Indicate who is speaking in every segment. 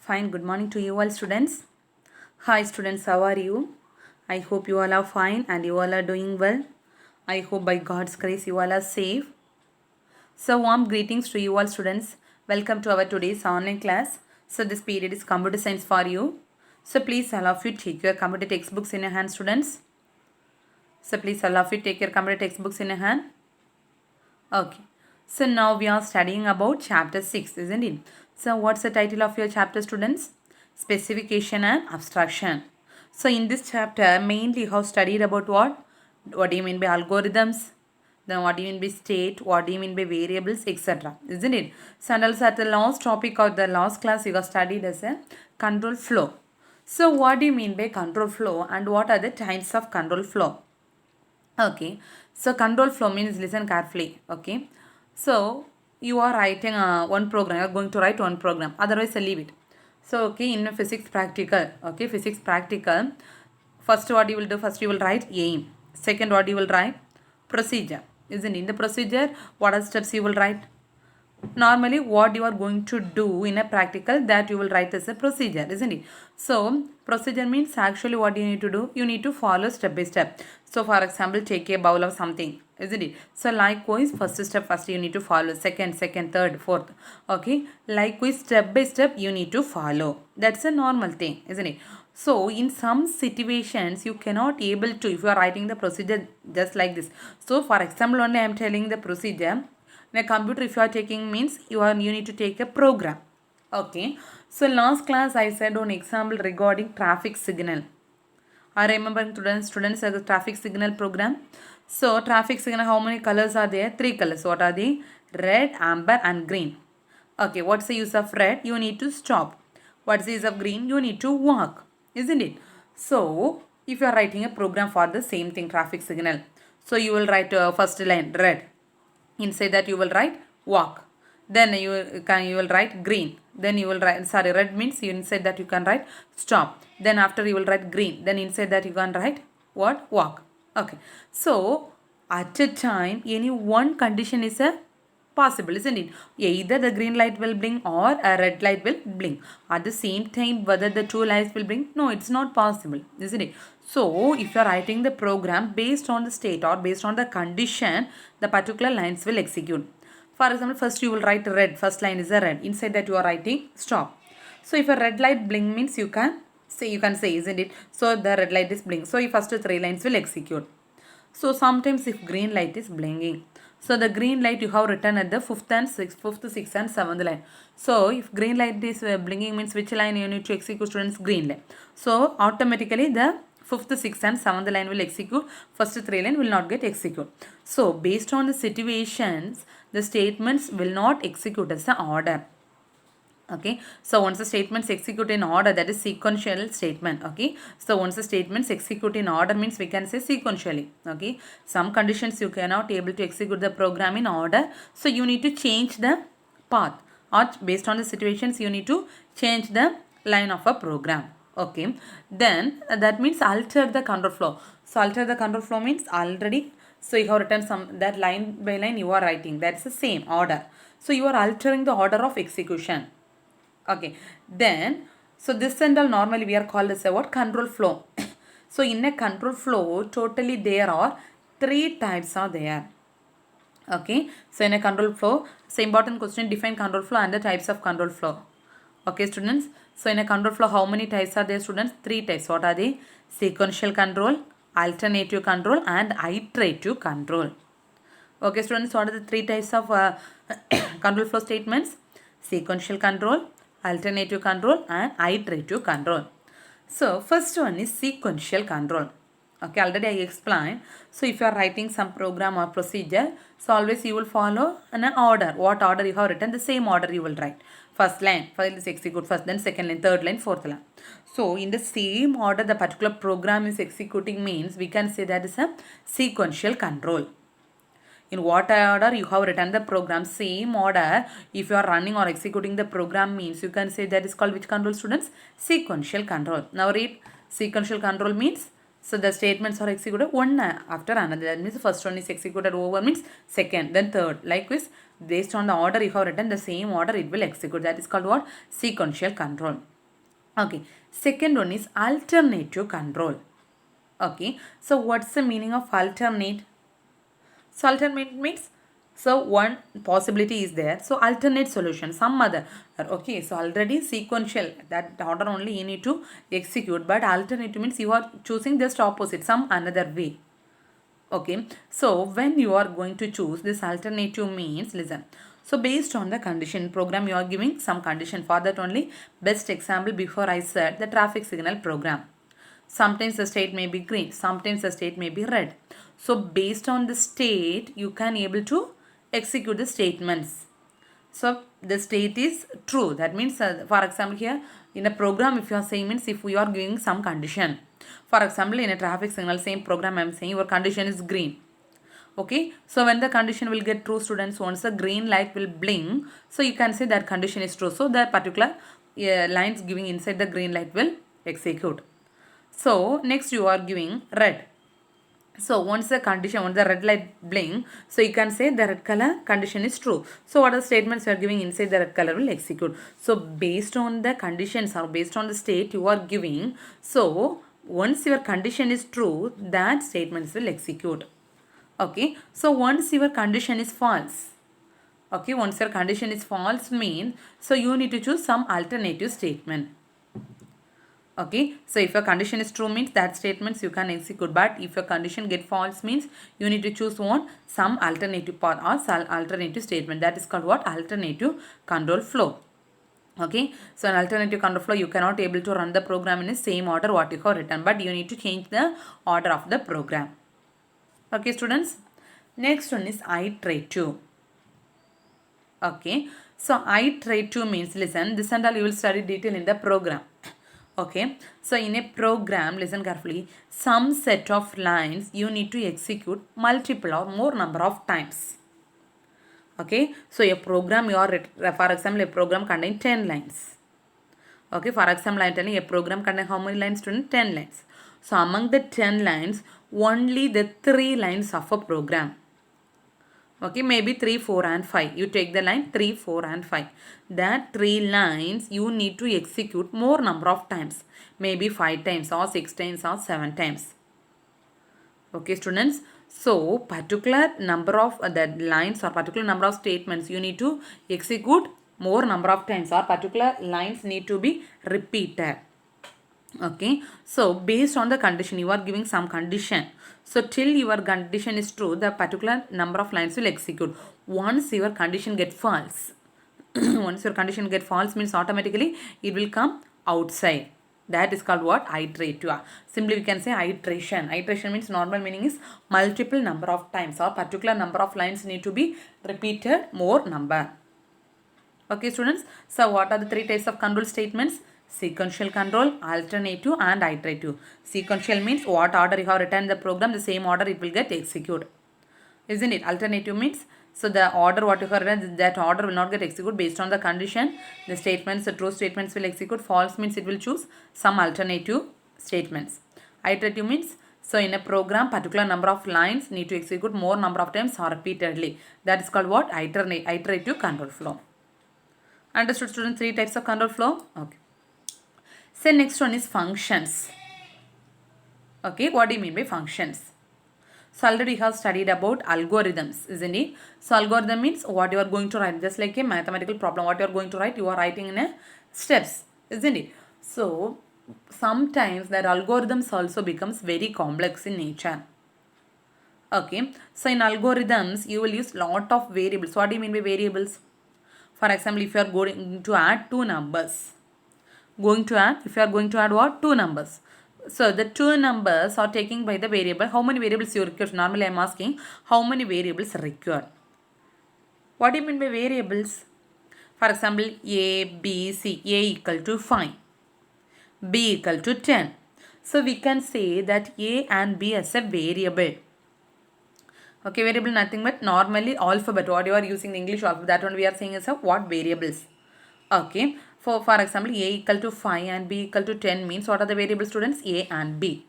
Speaker 1: Fine, good morning to you all students. Hi students, how are you? I hope you all are fine and you all are doing well. I hope by God's grace you all are safe. So warm greetings to you all students. Welcome to our today's online class. So this period is computer science for you. So please all of you take your computer textbooks in your hand students. So please all of you take your computer textbooks in your hand. Okay. So now we are studying about chapter 6, isn't it? So what's the title of your chapter students? Specification and abstraction. So in this chapter mainly you have studied about what? What do you mean by algorithms? Then what do you mean by state? What do you mean by variables, etc. Isn't it? So and also at the last topic of the last class you have studied as a control flow. So what do you mean by control flow and what are the types of control flow? Okay, so control flow means listen carefully. Okay, so you are writing one program, you are going to write one program, otherwise leave it. So okay, in physics practical, okay, physics practical, first what you will do, first you will write aim, second what you will write procedure, isn't it? In the procedure what are steps you will write? Normally what you are going to do in a practical, that you will write as a procedure, isn't it? So procedure means actually what you need to do, you need to follow step by step. So for example, take a bowl of something, isn't it? So likewise, first step first you need to follow, second, third, fourth. Okay, likewise step by step you need to follow. That's a normal thing, isn't it? So in some situations you cannot able to, if you are writing the procedure just like this. So for example only I am telling the procedure. In a computer, if you are taking means you need to take a program. Okay. So last class I said one example regarding traffic signal. I remember students as a traffic signal program. So traffic signal, how many colors are there? 3 colors. What are they? Red, amber and green. Okay, what's the use of red? You need to stop. What's the use of green? You need to walk. Isn't it? So if you are writing a program for the same thing, traffic signal. So you will write first line red. Inside that you will write walk. Then you will write green. Then you will write, sorry, red means you inside that you can write stop. Then after you will write green. Then inside that you can write what? Walk. Okay. So at a time any one condition is a possible, isn't it? Either the green light will blink or a red light will blink. At the same time, whether the two lights will blink, no, it's not possible, isn't it? So, if you are writing the program based on the state or based on the condition, the particular lines will execute. For example, first you will write red. First line is a red. Inside that you are writing stop. So, if a red light blink means you can say, isn't it? So, the red light is blink. So, first 3 lines will execute. So sometimes if green light is blinking, so the green light you have written at the 5th, 6th and 7th line. So if green light is blinking means which line you need to execute, students? Green line. So automatically the 5th, 6th and 7th line will execute. First 3 line will not get execute. So based on the situations, the statements will not execute as the order. Okay, so once the statements execute in order, that is sequential statement. Okay, so once the statements execute in order means we can say sequentially. Okay, some conditions you cannot able to execute the program in order, so you need to change the path, or based on the situations you need to change the line of a program. Okay, then that means alter the control flow. So alter the control flow means already, so you have written some, that line by line you are writing, that's the same order. So you are altering the order of execution. Okay, then so this and all normally we are called as a what? Control flow. So in a control flow totally there are 3 types are there. Okay, so in a control flow, so important question, define control flow and the types of control flow. Okay students, so in a control flow how many types are there students? 3 types. What are they? Sequential control, alternative control and iterative control. Okay students, what are the 3 types of control flow statements? Sequential control, alternative control and iterative control. So first one is sequential control. Okay, already I explained. So if you are writing some program or procedure, so always you will follow an order. What order you have written, the same order you will write. First line, first execute first, then second line, third line, fourth line. So in the same order the particular program is executing means we can say that is a sequential control. In what order you have written the program, same order if you are running or executing the program means you can say that is called which control students? Sequential control. Now read, sequential control means, so the statements are executed one after another. That means the first one is executed over means second, then third. Likewise, based on the order you have written, the same order it will execute. That is called what? Sequential control. Okay, second one is alternative control. Okay, so what's the meaning of alternate? So alternate means, so one possibility is there, so alternate solution, some other. Okay, so already sequential, that order only you need to execute, but alternative means you are choosing just opposite, some another way. Okay, so when you are going to choose this alternative means, listen. So based on the condition program, you are giving some condition. For that only, best example before I said the traffic signal program. Sometimes the state may be green, sometimes the state may be red. So based on the state, you can able to execute the statements. So the state is true. That means, for example, here in a program, if you are saying means if we are giving some condition. For example, in a traffic signal, same program I am saying your condition is green. Okay, so when the condition will get true, students, once the green light will blink, so you can say that condition is true. So the particular lines giving inside the green light will execute. So next you are giving red. So once the red light blink, so you can say the red color condition is true. So what are the statements you are giving inside the red color will execute. So based on the conditions or based on the state you are giving, so once your condition is true, that statements will execute. Okay, so once your condition is false, okay, once your condition is false means, so you need to choose some alternative statement. Okay, so if your condition is true means that statements you can execute, but if your condition get false means you need to choose one some alternative path or some alternative statement. That is called what? Alternative control flow. Okay, so an alternative control flow, you cannot able to run the program in the same order what you have written, but you need to change the order of the program. Okay, students, next one is iterative. Okay, so iterative means, listen, this and all you will study detail in the program. Okay, so in a program, listen carefully, some set of lines you need to execute multiple or more number of times. Okay, so a program you are, for example, a program contains 10 lines. Okay, for example, I am telling a program contains how many lines? 10 lines. So among the 10 lines, only the 3 lines of a program. Okay, maybe 3, 4 and 5. You take the line 3, 4 and 5. That 3 lines you need to execute more number of times. Maybe 5 times or 6 times or 7 times. Okay, students. So, particular number of the lines or particular number of statements you need to execute more number of times, or particular lines need to be repeated. Okay, so based on the condition, you are giving some condition. So till your condition is true, the particular number of lines will execute. Once your condition get false, once your condition get false means automatically it will come outside. That is called what? Iterative. Simply we can say iteration. Iteration means normal meaning is multiple number of times, or particular number of lines need to be repeated more number. Okay, students. So what are the 3 types of control statements? Sequential control, alternative and iterative. Sequential means what order you have written the program, the same order it will get executed. Isn't it? Alternative means, so the order what you have written, that order will not get executed based on the condition. The statements, the true statements will execute. False means it will choose some alternative statements. Iterative means, so in a program, particular number of lines need to execute more number of times or repeatedly. That is called what? Iterative control flow. Understood, students? 3 types of control flow. Okay. So next one is functions. Okay, what do you mean by functions? So already you have studied about algorithms, isn't it? So algorithm means what you are going to write, just like a mathematical problem. What you are going to write, you are writing in a steps, isn't it? So sometimes that algorithms also becomes very complex in nature. Okay, so in algorithms you will use lot of variables. What do you mean by variables? For example, if you are going to add two numbers, if you are going to add what? Two numbers. So the two numbers are taken by the variable. How many variables you require? Normally I am asking how many variables required. What do you mean by variables? For example, A, B, C. A equal to 5. B equal to 10. So we can say that A and B as a variable. Okay, variable nothing but normally alphabet. What you are using the English alphabet, that one we are saying is a what? Variables. Okay, for example, A equal to 5 and B equal to 10 means what are the variables, students? A and B.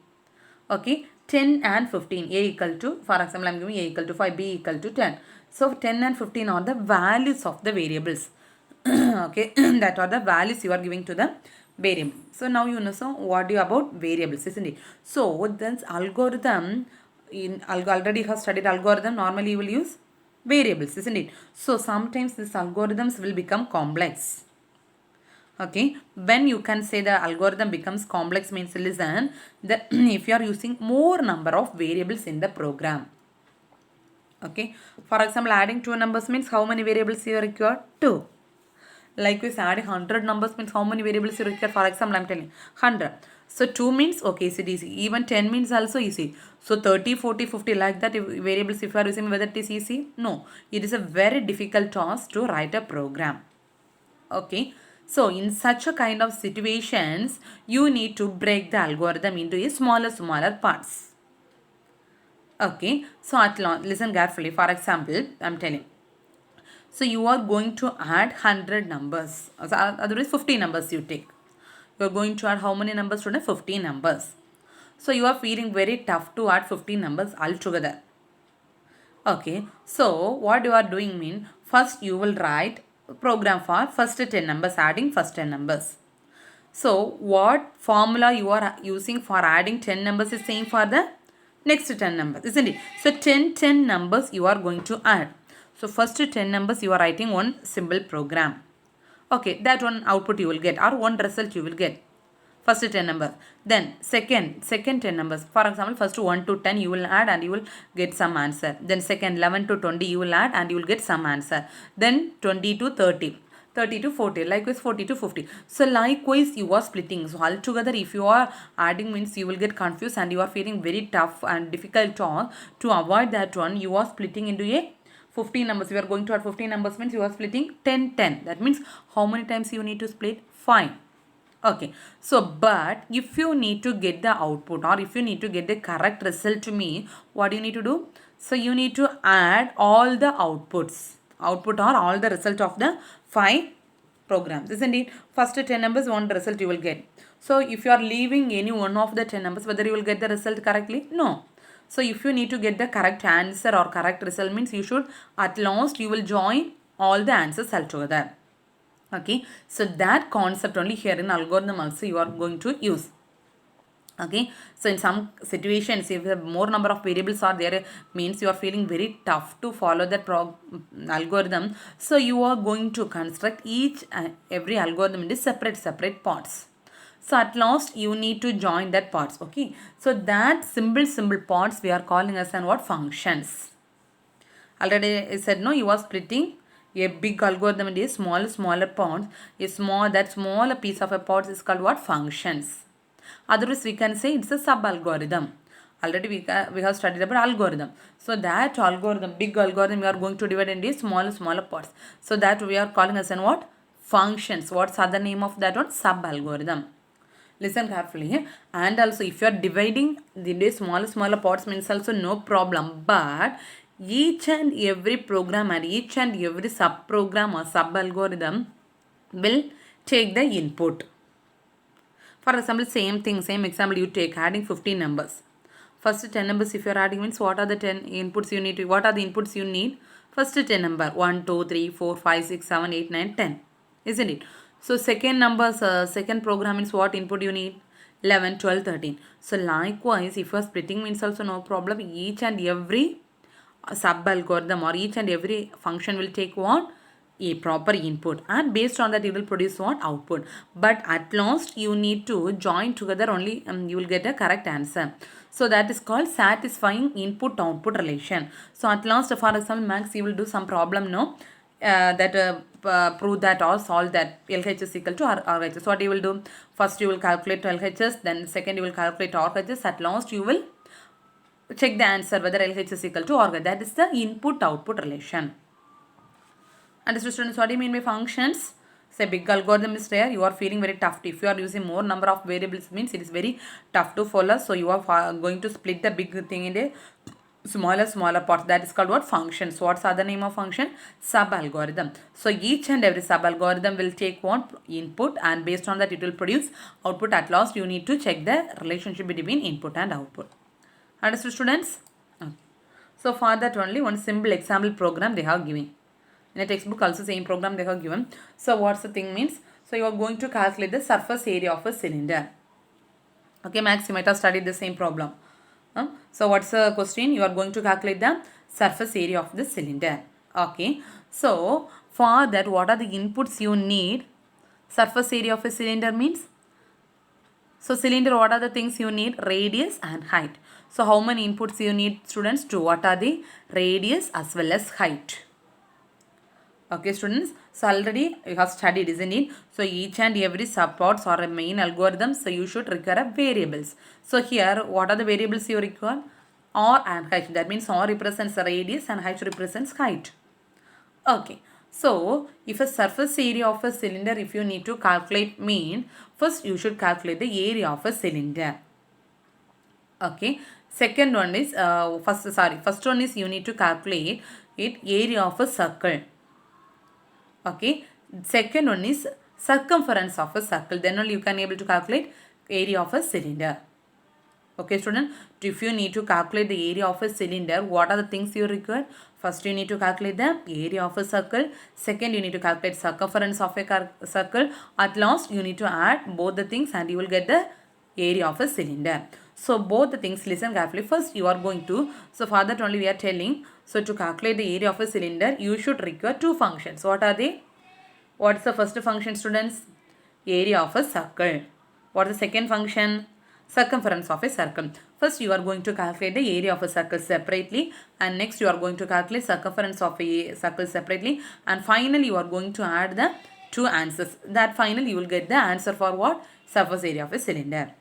Speaker 1: Okay, 10 and 15. A equal to, for example, I am giving A equal to 5, B equal to 10. So 10 and 15 are the values of the variables. Okay, that are the values you are giving to the variable. So now you know so what do you about variables, isn't it? So then algorithm already have studied algorithm. Normally you will use variables, isn't it? So sometimes these algorithms will become complex. Okay, when you can say the algorithm becomes complex means listen that if you are using more number of variables in the program. Okay, for example, adding two numbers means how many variables you require? Two. Likewise, adding 100 numbers means how many variables you require? For example, I'm telling 100. So 2 means okay, is it easy? Even 10 means also easy. So 30, 40, 50 like that variables if you are using, whether it is easy? No. It is a very difficult task to write a program. Okay. So in such a kind of situations, you need to break the algorithm into a smaller parts. Okay. So listen carefully. For example, I'm telling. So you are going to add 100 numbers. So otherwise 50 numbers you take. You are going to add how many numbers today? 50 numbers. So you are feeling very tough to add 50 numbers altogether. Okay. So what you are doing mean first you will write program for first 10 numbers, adding first 10 numbers. So what formula you are using for adding 10 numbers is same for the next 10 numbers, isn't it? So 10 numbers you are going to add. So first 10 numbers you are writing one simple program. Okay, that one output you will get or one result you will get. First 10 numbers. Then second 10 numbers. For example, first 1 to 10 you will add and you will get some answer. Then second 11 to 20 you will add and you will get some answer. Then 20 to 30. 30 to 40, likewise 40 to 50. So likewise you are splitting. So altogether if you are adding means you will get confused and you are feeling very tough and difficult to avoid that one. You are splitting into a 15 numbers. We are going to add 15 numbers means you are splitting 10. That means how many times you need to split? 5. Okay. So but if you need to get the output or if you need to get the correct result to me, what do you need to do? So you need to add all the outputs. Output or all the result of the 5 programs, isn't it? First 10 numbers, one result you will get. So if you are leaving any one of the 10 numbers, whether you will get the result correctly? No. So if you need to get the correct answer or correct result means you should at last you will join all the answers altogether. Okay. So that concept only here in algorithm also you are going to use. Okay. So in some situations if more number of variables are there means you are feeling very tough to follow that algorithm. So you are going to construct each every algorithm into separate parts. So at last you need to join that parts. Okay. So that simple parts we are calling as and what? Functions. Already I said no, you are splitting a big algorithm into smaller parts. That smaller piece of a part is called what? Functions. Otherwise we can say it's a sub algorithm. Already we have studied about algorithm. So that algorithm, big algorithm, we are going to divide into smaller parts. So that we are calling as an what? Functions. What's other name of that one? Sub algorithm. Listen carefully. And also if you are dividing into smaller parts means also no problem. But each and every program and each and every sub program or sub algorithm will take the input. For example, same example you take, adding 15 numbers. First 10 numbers if you are adding means what are the 10 inputs you need to, what are the inputs you need? First 10 number 1, 2, 3, 4, 5, 6, 7, 8, 9, 10. Isn't it? So second numbers, second program means what input you need? 11, 12, 13. So likewise if you are splitting means also no problem. Each and every sub algorithm or each and every function will take what? A proper input, and based on that it will produce what? Output. But at last you need to join together only you will get a correct answer. So that is called satisfying input output relation. So at last for example max you will do some problem no prove that or solve that LHS is equal to RHS. So what you will do? First you will calculate LHS, then second you will calculate RHS, at last you will check the answer whether LHS is equal to RHS. That is the input output relation. Understood students, what do you mean by functions? Say big algorithm is there, you are feeling very tough. If you are using more number of variables means it is very tough to follow. So you are going to split the big thing into smaller parts. That is called what? Functions. What's the other name of function? Sub algorithm. So each and every sub algorithm will take one input and based on that it will produce output. At last you need to check the relationship between input and output. Understood students? Okay. So for that only one simple example program they have given. In a textbook also same program they have given. So what's the thing means? So you are going to calculate the surface area of a cylinder. Okay, Max, you might have studied the same problem. So what's the question? You are going to calculate the surface area of the cylinder. Okay, so for that, what are the inputs you need? Surface area of a cylinder means, so cylinder, what are the things you need? Radius and height. So how many inputs you need, students? Two. What are the radius as well as height? Okay, students. So already you have studied, isn't it? So each and every subplots or a main algorithm. So you should require variables. So here, what are the variables you require? R and height. That means R represents radius and height represents height. Okay. So if a surface area of a cylinder, if you need to calculate mean, first you should calculate the area of a cylinder. Okay. Second one is first one is you need to calculate it area of a circle. Okay. Second one is circumference of a circle. Then only you can able to calculate area of a cylinder. Okay, student. If you need to calculate the area of a cylinder, what are the things you require? First, you need to calculate the area of a circle. Second, you need to calculate circumference of a circle. At last, you need to add both the things and you will get the area of a cylinder. So, both the things, listen carefully. First, you are going to, so for that only we are telling, so to calculate the area of a cylinder, you should require two functions. What are they? What's the first function, students? Area of a circle. What is the second function? Circumference of a circle. First you are going to calculate the area of a circle separately, and next you are going to calculate circumference of a circle separately, and finally you are going to add the two answers. That finally you will get the answer for what? Surface area of a cylinder.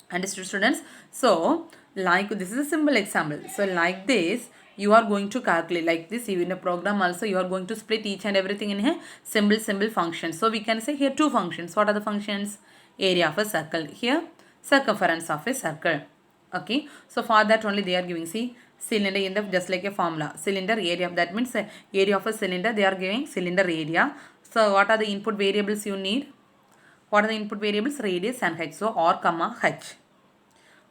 Speaker 1: Understood, students? So like this is a simple example. So like this you are going to calculate like this. In a program also you are going to split each and everything in a simple function. So we can say here two functions. What are the functions? Area of a circle. Here circumference of a circle. Okay, so for that only they are giving, see, cylinder in the just like a formula, cylinder area, that means area of a cylinder, they are giving cylinder area. So what are the input variables you need? What are the input variables? Radius and height. So r comma h.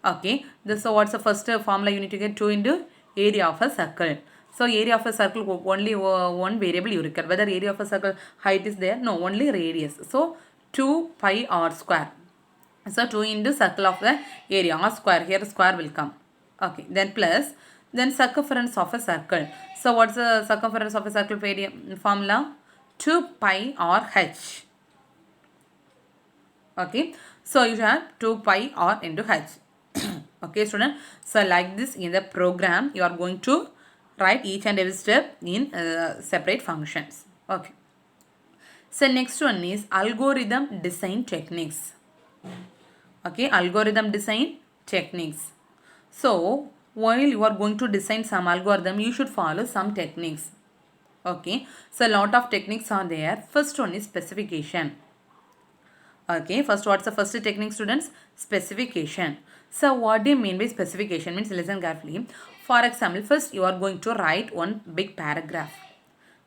Speaker 1: Okay, so what's the first formula you need to get? 2 into area of a circle. So area of a circle, only one variable you require. Whether area of a circle height is there? No, only radius. So 2 pi r square. So 2 into circle of the area, r square, here square will come. Okay, then plus, then circumference of a circle. So what's the circumference of a circle formula? 2 pi r h. Okay, so you have 2 pi r into h. Okay, student. So like this in the program, you are going to write each and every step in separate functions. Okay. So next one is algorithm design techniques. Okay, algorithm design techniques. So while you are going to design some algorithm, you should follow some techniques. Okay, so a lot of techniques are there. First one is specification. Okay, first what's the first technique, students? Specification. So what do you mean by specification? Means listen carefully. For example, first you are going to write one big paragraph.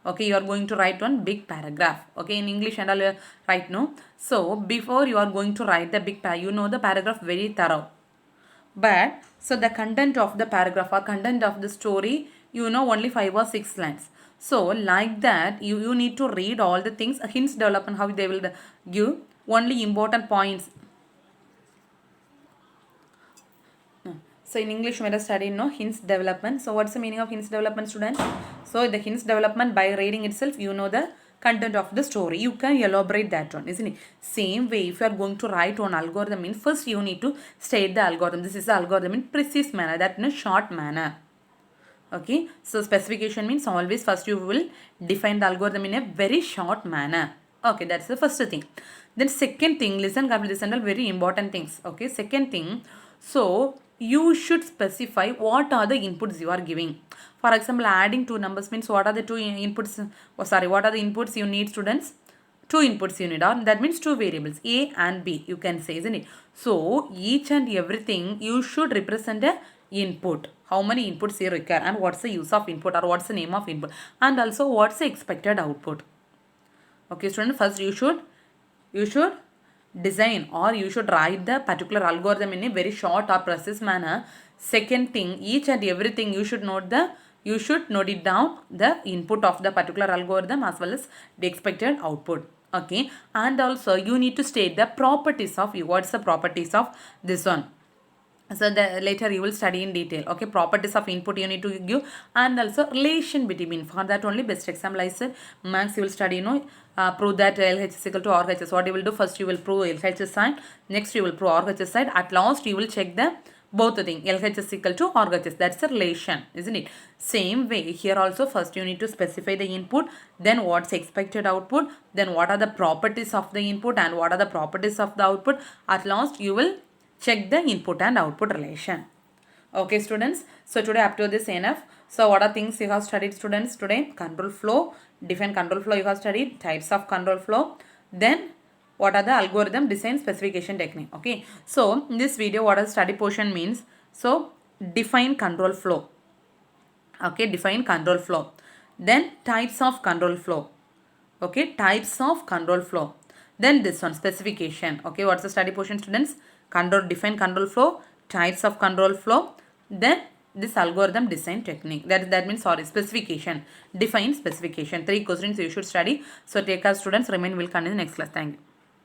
Speaker 1: Okay, you are going to write one big paragraph. Okay, in English and all right now. So before you are going to write the big paragraph, you know the paragraph very thorough. But so the content of the paragraph or content of the story, you know only 5 or 6 lines. So like that, you need to read all the things, hints development, how they will give only important points. So in English, we have studied hints development. So what's the meaning of hints development, students? So the hints development, by reading itself, you know the content of the story. You can elaborate that one, isn't it? Same way, if you are going to write one algorithm, first you need to state the algorithm. This is the algorithm in precise manner, that in a short manner. Okay, so specification means always first you will define the algorithm in a very short manner. Okay, that's the first thing. Then second thing, listen carefully, this are very important things. Okay, second thing, so you should specify what are the inputs you are giving. For example, adding two numbers means what are the two inputs? What are the inputs you need, students? Two inputs you need, or that means two variables, A and B, you can say, isn't it? So each and everything you should represent a input. How many inputs you require, and what's the use of input, or what's the name of input, and also what's the expected output. Okay, student, first you should design or you should write the particular algorithm in a very short or precise manner. Second thing, each and everything you should note the you should note it down the input of the particular algorithm as well as the expected output. Okay, and also you need to state the properties of what's the properties of this one. So the later you will study in detail. Okay, properties of input you need to give, and also relation between. For that only best example I said, max you will study, prove that LH is equal to RHS. What you will do, first you will prove LHS side, next you will prove RHS side, at last you will check the both the thing LHS is equal to RHS. That's a relation, isn't it? Same way here also, first you need to specify the input, then what's expected output, then what are the properties of the input and what are the properties of the output. At last you will check the input and output relation. Okay students, so today up to this enough. So what are things you have studied students today? Control flow, different control flow you have studied, types of control flow, then what are the algorithm design specification technique. Okay, so in this video what a study portion means, so define control flow. Okay, define control flow, then types of control flow. Okay, types of control flow, then this one specification. Okay, what's the study portion students? Define control flow, types of control flow, then this algorithm design technique. That means, sorry, specification. Define specification. 3 questions you should study. So take our students, remain, will continue next class. Thank you.